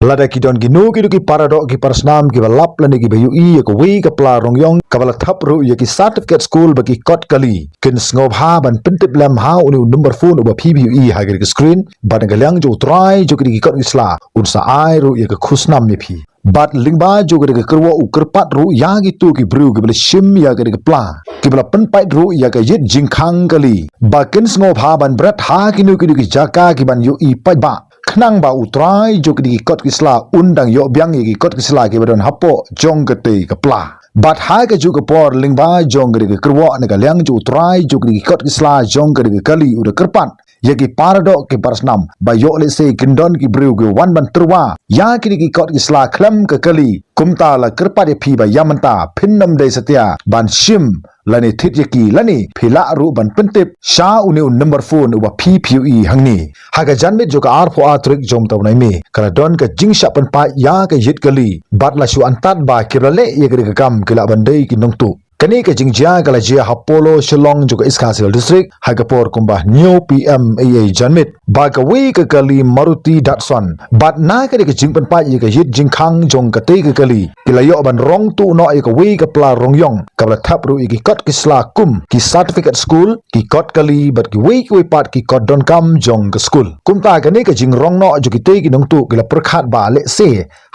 Lada kidon ginu kidu ki paradok ki parasnam ki balap lani ki bayu I ka wei ka pla rongyong ka bala thap ru ya ki certificate school bagi kot kali kin sngop ha ban pentip lam ha uni number phone uba PBUE ha ki screen ban galyang jo try jo ki kot isla unsa ai ru ya ka khusnam mi phi bat lingba jo ki kerwa u kerpat ru ya ki tu ki bru ki bala shim ya ki pla ki bala penpai ru ya ka yit jingkhang kali ba kin sngop ha ban brat ha ki nu ki jaka ki ban yu I pai ba Kenang ba utrai jo ki kot kisla undang yo biang ki kot kisla ki badon hapo jong kete kepla bat ha ka ju ka por lingba jong ki kerwa ne ka liang ju utrai jo ki kot kisla jong ki kali uda kerpan ya ki paradok ki parsnam ba yo le se kindon ki breu ki wan ban terwa ya ki kot kisla klam ka kali kumta la kerpat phi ba yamanta phinnam de satya ban shim lani thit yaki lani phila ru ban pentip sha uni number phone uba PPUE hangni haga janmit jo ka arpho atrik jom tawnai me kala don ka jingsha pan pa ya ka yit kali bat la shu antat ba kirale ye ka kam kila bandai ki nongtu kani ka jingjia kala jia hapolo shillong jo ka iskhasil district haga por kumba new PMAA janmit ba ka we ka kali maruti datson bat na ka jingpan pa ye ka yit jingkhang jong ka te ka kali kila yo ban rong tu no ye ka we ka pla rongyong ka bla thap ru ki kot kisla kum ki certificate school ki kot kali bat ki we pat ki kot don kam jong ka school kum ta ka ne ka jing rong no jo ki te ki nong tu kila perkhat ba le se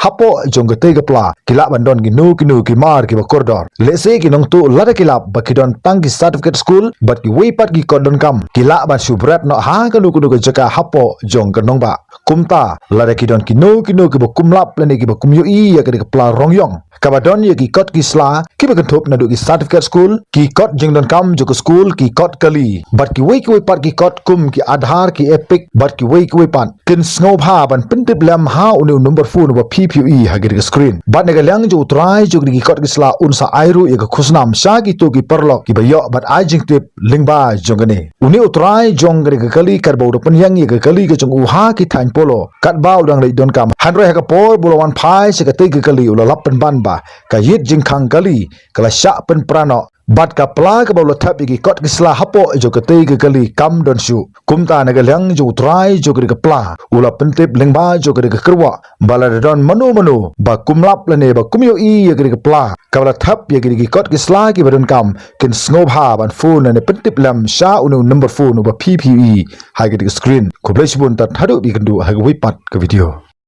hapo jong ka te ka pla kila ban don ki nu ki mar ki ba kordor le se ki nong tu lada kilap bakidon tang ki certificate school bat ki we pat ki kot don kam kila ban subrat no ha ka nu ka jaka hapo jong ka nong ba kumta lada kidon ki nu ki ba kumlap lani ki ba kum yu I ya ka pla rongyong kabadon ye ki kot kisla ki ba thop na du ki certificate school ki kot jing don kam jo ka school ki kot kali bat ki we pat ki kot kum ki adhar ki epic bat ki we pat kin snob ha ban pentip lam ha unu number phone ba PPUE ha ki screen bat ne ga lyang jo try jo ki kot kisla unsa airu ye ka khusnam sha ki to ki perlok ki ba yo bat ai jing tip lingba jongane uni utrai jong ka kali kar ba pen yang ye ka kali ka jong u ha ki thain polo kat ba udang le don kam hanroi ha ka por bulawan phai se ka te ka kali ula lap pen ban ba ka yit jingkhang kali kala sha pen prano bat ka pla ka bawla thap ki kot kisla hapo jo ka te ka kali kam don shu kumta na ga lyang jo try jo ka pla ula pentip lingba jo ka kerwa bala don manu ba kumlap lane ba kumyo I ya ka pla ka bala thap ya ki kot kisla ki badon kam kin snob ha ban phone ne pentip lam sha unu number phone ba PPE ha ki screen ko blesh bun ta thadu bi kan du ha wi pat ka video